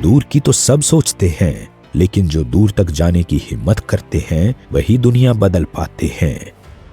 दूर की तो सब सोचते हैं, लेकिन जो दूर तक जाने की हिम्मत करते हैं वही दुनिया बदल पाते हैं।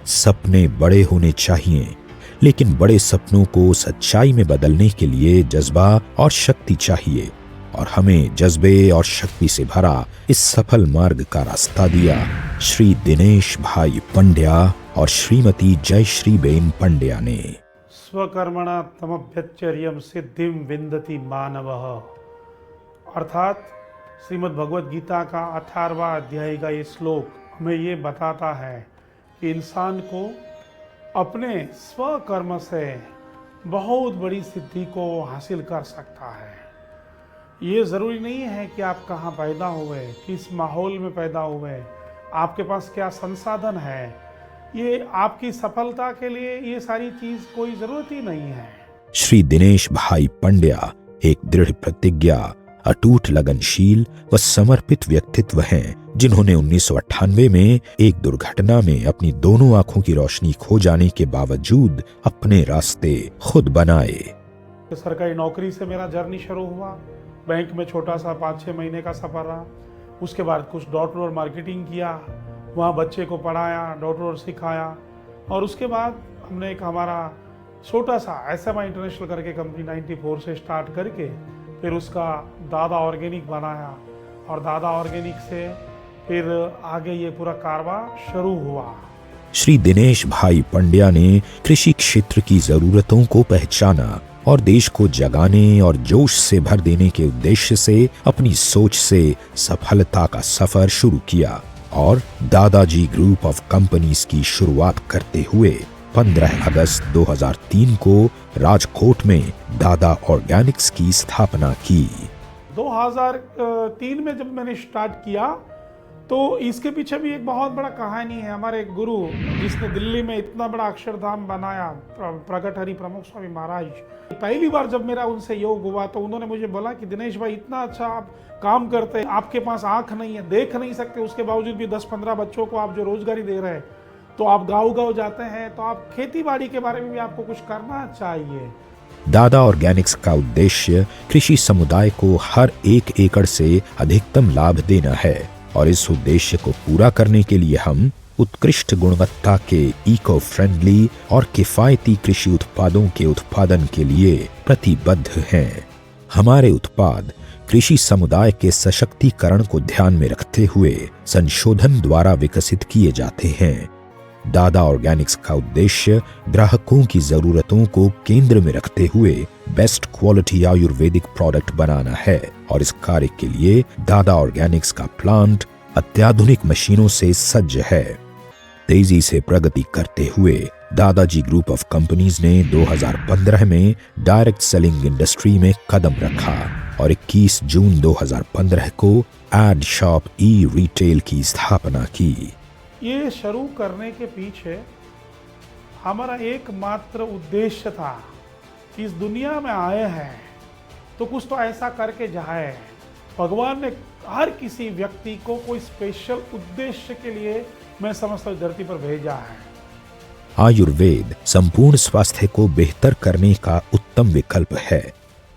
सपने बड़े होने चाहिए, लेकिन बड़े सपनों को सच्चाई में बदलने के लिए जज्बा और शक्ति चाहिए। और हमें जज्बे और शक्ति से भरा इस सफल मार्ग का रास्ता दिया श्री दिनेश भाई पंड्या और श्रीमती जयश्री बेन पंड्या ने। स्वकर्मणा तमभ्यच्चर्यम सिद्धिम विन्दति मानवः, अर्थात श्रीमद् भगवद गीता का 18वां अध्याय का ये श्लोक हमें ये बताता है कि इंसान को अपने स्वकर्म से बहुत बड़ी सिद्धि को हासिल कर सकता है। ये ज़रूरी नहीं है कि आप कहाँ पैदा हुए, किस माहौल में पैदा हुए, आपके पास क्या संसाधन है, ये आपकी सफलता के लिए ये सारी चीज़ कोई ज़रूरत ही नहीं है। श्री दिनेश भाई पंड्या एक दृढ़ प्रतिज्ञा, अटूट लगनशील व समर्पित व्यक्तित्व हैं, जिन्होंने 1998 में एक दुर्घटना में अपनी दोनों आंखों की रोशनी खो जाने के बावजूद अपने रास्ते खुद बनाए। सरकारी नौकरी से मेरा जर्नी शुरू हुआ। बैंक में छोटा सा 5-6 महीने का सफ़र रहा। उसके बाद कुछ डोर टू डोर मार्केटिंग किया, वहाँ बच्चे को पढ़ाया, डोर टू डोर सिखाया। और उसके बाद हमने एक हमारा छोटा सा SMA इंटरनेशनल करके कंपनी 94 से स्टार्ट करके फिर उसका दादा ऑर्गेनिक बनाया, और दादा ऑर्गेनिक से फिर आगे ये पूरा कारवां शुरू हुआ। श्री दिनेश भाई पंड्या ने कृषि क्षेत्र की जरूरतों को पहचाना और देश को जगाने और जोश से भर देने के उद्देश्य से अपनी सोच से सफलता का सफर शुरू किया और दादाजी ग्रुप ऑफ कंपनीज की शुरुआत करते हुए 15 अगस्त 2003 को राजकोट में दादा ऑर्गेनिक्स की स्थापना की। 2003 में जब मैंने स्टार्ट किया तो इसके पीछे भी एक बहुत बड़ा कहानी है। हमारे एक गुरु जिसने दिल्ली में इतना बड़ा अक्षरधाम बनाया, प्रगट हरि प्रमुख स्वामी महाराज, पहली बार जब मेरा उनसे योग हुआ तो उन्होंने मुझे बोला कि दिनेश भाई इतना अच्छा आप काम करते हैं, आपके पास आंख नहीं है, देख नहीं सकते, उसके बावजूद भी 10-15 बच्चों को आप जो रोजगारी दे रहे हैं, तो आप गाँव जाते हैं, तो आप खेती बाड़ी के बारे में भी आपको कुछ करना चाहिए। दादा ऑर्गेनिक्स का उद्देश्य कृषि समुदाय को हर 1 एकड़ से अधिकतम लाभ देना है, और इस उद्देश्य को पूरा करने के लिए हम उत्कृष्ट गुणवत्ता के इको फ्रेंडली और किफायती कृषि उत्पादों के उत्पादन के लिए प्रतिबद्ध हैं। हमारे उत्पाद कृषि समुदाय के सशक्तिकरण को ध्यान में रखते हुए संशोधन द्वारा विकसित किए जाते हैं। दादा ऑर्गेनिक्स का उद्देश्य ग्राहकों की जरूरतों को केंद्र में रखते हुए बेस्ट क्वालिटी आयुर्वेदिक प्रोडक्ट बनाना है, और इस कार्य के लिए दादा ऑर्गेनिक्स का प्लांट अत्याधुनिक मशीनों से सज्ज है। तेजी से प्रगति करते हुए दादाजी ग्रुप ऑफ कंपनीज ने 2015 में डायरेक्ट सेलिंग इंडस्ट्री में कदम रखा और 21 जून 2015 को एड शॉप ई-रिटेल की स्थापना की। ये शुरू करने के पीछे हमारा एकमात्र उद्देश्य था कि इस दुनिया में आए हैं तो कुछ तो ऐसा करके जाए। भगवान ने हर किसी व्यक्ति को कोई स्पेशल उद्देश्य के लिए, मैं समझता हूँ, धरती पर भेजा है। आयुर्वेद संपूर्ण स्वास्थ्य को बेहतर करने का उत्तम विकल्प है।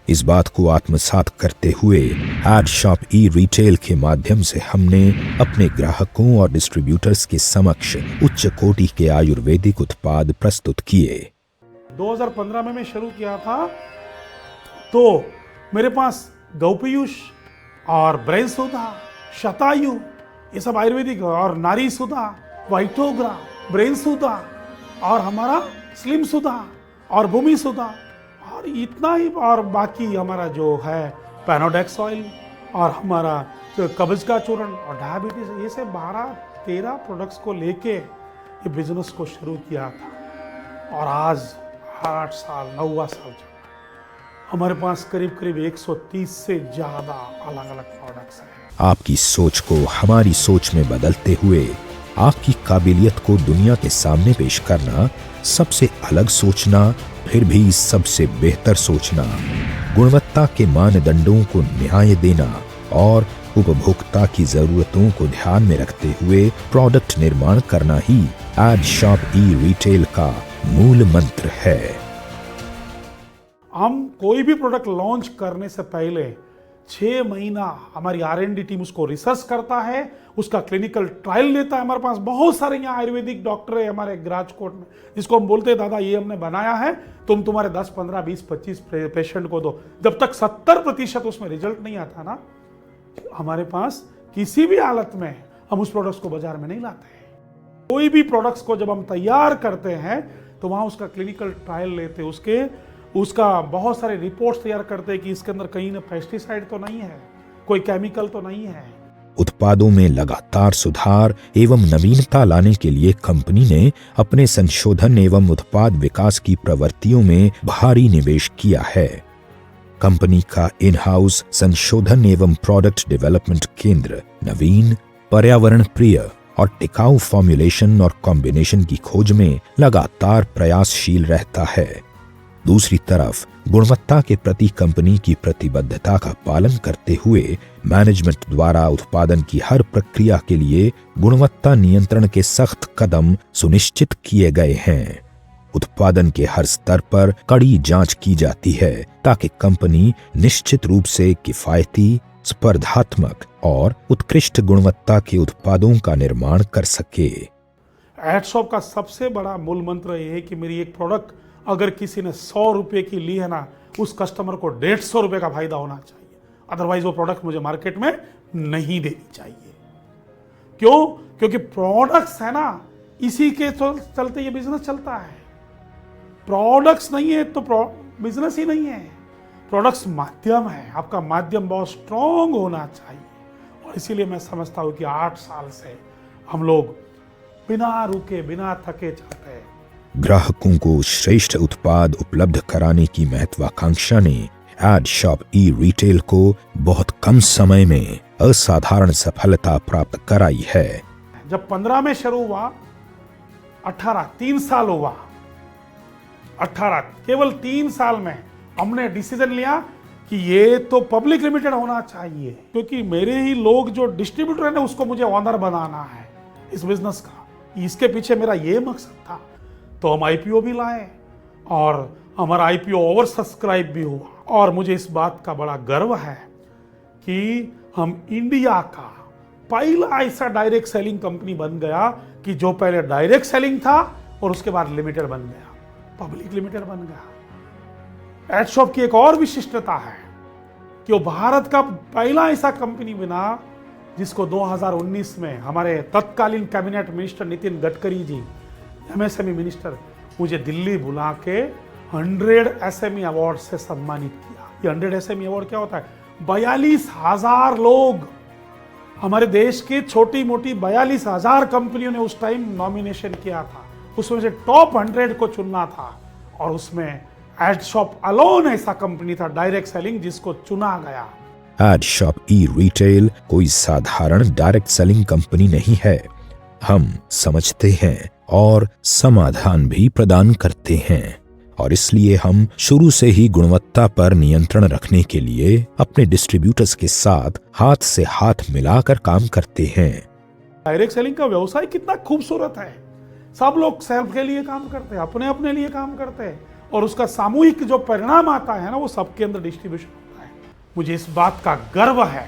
इस बात को आत्मसात करते हुए एड शॉप ई-रिटेल के माध्यम से हमने अपने ग्राहकों और डिस्ट्रीब्यूटर्स के समक्ष उच्च कोटि के आयुर्वेदिक उत्पाद प्रस्तुत किए। 2015 में मैं शुरू किया था तो मेरे पास गौपीयूष और ब्रेन सुधा, शतायु, ये सब आयुर्वेदिक, और नारी सुधा, वाइटोग्रा, ब्रेन सुधा, और हमारा स्लिम सुधा और भूमि सुधा, और इतना ही, और बाकी हमारा जो है पैनोडेक्स ऑयल, और हमारा कब्ज का चूर्ण और डायबिटीज, ये से 12-13 प्रोडक्ट्स को लेके ये बिजनेस को शुरू किया था। और आज 8 साल 9वां साल चल रहा है। हमारे पास करीब 130 से ज़्यादा अलग अलग प्रोडक्ट्स हैं। आपकी सोच को हमारी सोच में बदलते हुए आपकी काबिलियत को दुनिया के सामने पेश करना, सबसे अलग सोचना, फिर भी सबसे बेहतर सोचना, गुणवत्ता के मानदंडों को न्याय देना और उपभोक्ता की जरूरतों को ध्यान में रखते हुए प्रोडक्ट निर्माण करना ही एड शॉप ई-रिटेल का मूल मंत्र है। हम कोई भी प्रोडक्ट लॉन्च करने से पहले 6 महीना हमारी R&D टीम उसको रिसर्च करता है, उसका क्लिनिकल ट्रायल लेता है। हमारे पास बहुत सारे यहाँ आयुर्वेदिक डॉक्टर है हमारे राजकोट में, जिसको हम बोलते हैं दादा ये हमने बनाया है, तुम तुम्हारे 10, 15, 20, 25 पेशेंट को दो। जब तक 70% उसमें रिजल्ट नहीं आता ना, हमारे पास किसी भी हालत में हम उस प्रोडक्ट्स को बाजार में नहीं लाते हैं। कोई भी प्रोडक्ट्स को जब हम तैयार करते हैं तो वहां उसका क्लिनिकल ट्रायल लेते, उसका बहुत सारे रिपोर्ट्स तैयार करते हैं कि इसके अंदर कहीं ना पेस्टिसाइड तो नहीं है, कोई केमिकल तो नहीं है। उत्पादों में लगातार सुधार एवं नवीनता लाने के लिए कंपनी ने अपने संशोधन एवं उत्पाद विकास की प्रवृत्तियों में भारी निवेश किया है। कंपनी का इन हाउस संशोधन एवं प्रोडक्ट डेवलपमेंट केंद्र नवीन, पर्यावरण प्रिय और टिकाऊ फॉर्मुलेशन और कॉम्बिनेशन की खोज में लगातार प्रयासशील रहता है। दूसरी तरफ गुणवत्ता के प्रति कंपनी की प्रतिबद्धता का पालन करते हुए मैनेजमेंट द्वारा उत्पादन की हर प्रक्रिया के लिए गुणवत्ता नियंत्रण के सख्त कदम सुनिश्चित किए गए हैं। उत्पादन के हर स्तर पर कड़ी जांच की जाती है ताकि कंपनी निश्चित रूप से किफायती, स्पर्धात्मक और उत्कृष्ट गुणवत्ता के उत्पादों का निर्माण कर सके। एडशॉप का सबसे बड़ा मूल मंत्र यह है कि मेरी एक प्रोडक्ट अगर किसी ने 100 रुपए की ली है ना, उस कस्टमर को 150 रुपए का फायदा होना चाहिए, अदरवाइज वो प्रोडक्ट मुझे मार्केट में नहीं देनी चाहिए। क्यों? क्योंकि प्रोडक्ट्स है ना, इसी के चलते ये बिजनेस चलता है। प्रोडक्ट्स नहीं है तो बिजनेस ही नहीं है। प्रोडक्ट्स माध्यम है, आपका माध्यम बहुत स्ट्रॉन्ग होना चाहिए। और इसीलिए मैं समझता हूं कि 8 साल से हम लोग बिना रुके, बिना थके चलते हैं। ग्राहकों को श्रेष्ठ उत्पाद उपलब्ध कराने की महत्वाकांक्षा ने एडशॉप ई रिटेल को बहुत कम समय में असाधारण सफलता प्राप्त कराई है। जब 15 में शुरू हुआ, 18 3 साल हुआ, 18 केवल 3 साल में हमने डिसीजन लिया कि ये तो पब्लिक लिमिटेड होना चाहिए, क्योंकि मेरे ही लोग जो डिस्ट्रीब्यूटर है ना, उसको मुझे ऑनर बनाना है इस बिजनेस का। इसके पीछे मेरा ये मकसद था। तो हम आईपीओ भी लाए और हमारा आईपीओ ओवर सब्सक्राइब भी हुआ। और मुझे इस बात का बड़ा गर्व है कि हम इंडिया का पहला ऐसा डायरेक्ट सेलिंग कंपनी बन गया कि जो पहले डायरेक्ट सेलिंग था और उसके बाद लिमिटेड बन गया, पब्लिक लिमिटेड बन गया। एडशॉप की एक और विशिष्टता है कि वो भारत का पहला ऐसा कंपनी बना जिसको 2019 में हमारे तत्कालीन cabinet minister Nitin Gadkari ji, MSME minister, मुझे दिल्ली बुला के 100 एसएमई अवार्ड से सम्मानित किया। ये 100 एसएमई अवार्ड क्या होता है? 42,000 लोग, हमारे देश की छोटी मोटी 42,000 कंपनियों ने उस टाइम नॉमिनेशन किया था, उसमें से टॉप 100 को चुनना था। और उसमें एडशॉप अलोन ऐसा कंपनी था डायरेक्ट सेलिंग जिसको चुना गया। एडशॉप ई रिटेल कोई साधारण डायरेक्ट सेलिंग कंपनी नहीं है। हम समझते हैं और समाधान भी प्रदान करते हैं, और इसलिए हम शुरू से ही गुणवत्ता पर नियंत्रण रखने के लिए अपने डिस्ट्रीब्यूटर्स के साथ हाथ से हाथ मिलाकर काम करते हैं। डायरेक्ट सेलिंग का व्यवसाय कितना खूबसूरत है। सब लोग सेल्फ के लिए काम करते हैं, अपने अपने लिए काम करते हैं, और उसका सामूहिक जो परिणाम आता है ना, वो सबके अंदर डिस्ट्रीब्यूशन होता है। मुझे इस बात का गर्व है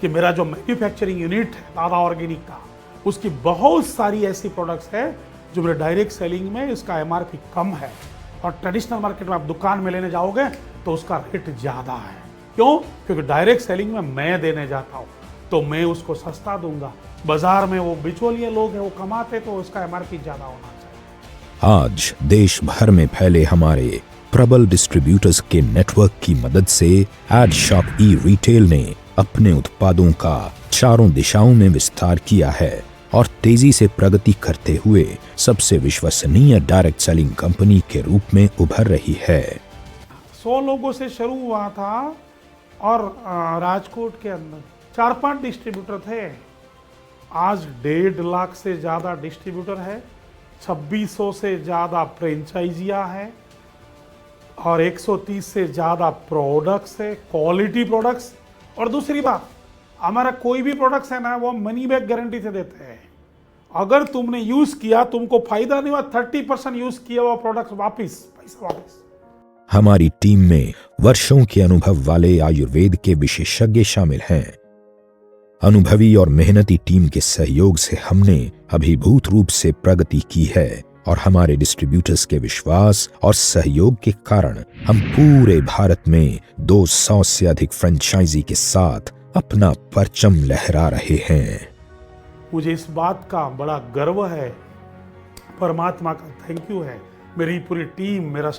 कि मेरा जो मैन्युफैक्चरिंग यूनिट है दादा ऑर्गेनिक का, उसकी बहुत सारी ऐसी प्रोडक्ट्स है जो मेरे डायरेक्ट सेलिंग में इसका एमआरपी कम है, और ट्रेडिशनल मार्केट में आप दुकान में लेने जाओगे तो उसका रेट ज्यादा है। क्यों? क्योंकि डायरेक्ट सेलिंग में मैं देने जाता हूं तो मैं उसको सस्ता दूंगा। बाजार में वो बिचौलिए लोग हैं, वो कमाते तो उसका एमआरपी ज्यादा होना चाहिए। आज देश भर में फैले हमारे प्रबल डिस्ट्रीब्यूटर्स के नेटवर्क की मदद से एडशॉप ई रिटेल ने अपने उत्पादों का चारों दिशाओं में विस्तार किया है और तेजी से प्रगति करते हुए सबसे विश्वसनीय डायरेक्ट सेलिंग कंपनी के रूप में उभर रही है। 100 लोगों से शुरू हुआ था और राजकोट के अंदर 4-5 डिस्ट्रीब्यूटर थे। आज 1.5 लाख से ज़्यादा डिस्ट्रीब्यूटर है, 2600 से ज़्यादा फ्रेंचाइजियाँ हैं और 130 से ज़्यादा प्रोडक्ट्स है, क्वालिटी प्रोडक्ट्स। और दूसरी बात, हमारा कोई भी प्रोडक्ट्स है ना, वो मनी बैक गारंटी से देते हैं। अगर तुमने यूज़ किया, तुमको फायदा नहीं हुआ, 30% यूज़ किया हुआ प्रोडक्ट्स वापिस, पैसा वापिस। हमारी टीम में वर्षों के अनुभव वाले आयुर्वेद के विशेषज्ञ शामिल हैं। अनुभवी और मेहनती टीम के सहयोग से हमने अभिभूत रूप से प्रगति की है और हमारे डिस्ट्रीब्यूटर्स के विश्वास और सहयोग के कारण हम पूरे भारत में 200 से अधिक फ्रेंचाइजी के साथ अपना परचम लहरा रहे हैं। मुझे इस बात का बड़ा गर्व है, परमात्मा का थैंक यू है, मेरी पूरी टीम, मेरा